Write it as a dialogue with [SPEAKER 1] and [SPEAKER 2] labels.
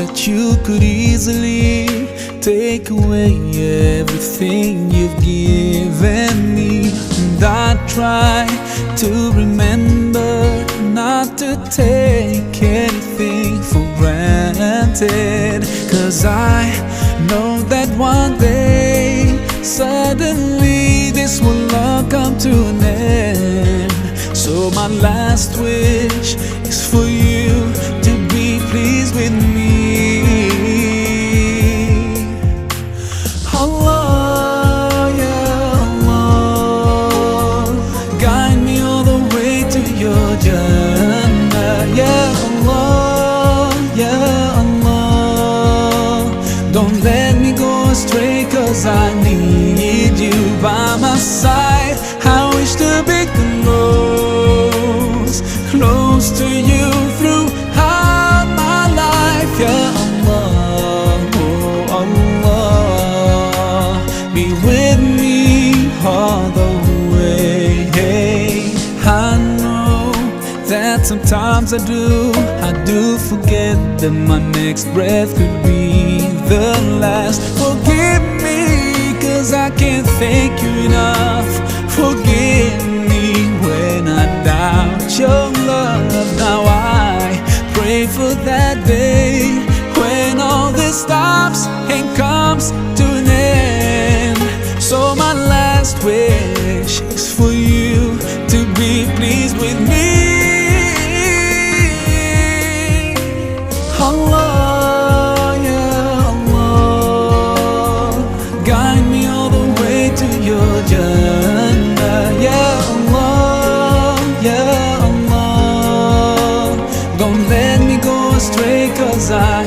[SPEAKER 1] that you could easily take away everything you've given me. And I try to remember not to take anything for granted, 'cause I know that one day suddenly this will all come to an end. So my last wish is for you to be pleased with me. Allah, yeah Allah, guide me all the way to your Jannah. Yeah Allah, yeah Allah, don't let me go astray, 'cause I need you by my side. I wish to be close to you throughout my life. Yeah Allah, oh Allah, be with me all the way. Hey, I know that sometimes I do forget that my next breath could be the last. Forgive me, 'cause I can't thank you enough. Forgive me when I doubt your love. Now I pray for that day when all this stops and comes to an end. So my last wish is for you to be pleased with me. Allah, yeah Allah, guide me all the way to your Jannah. Yeah Allah, yeah Allah, don't let me go astray, 'cause I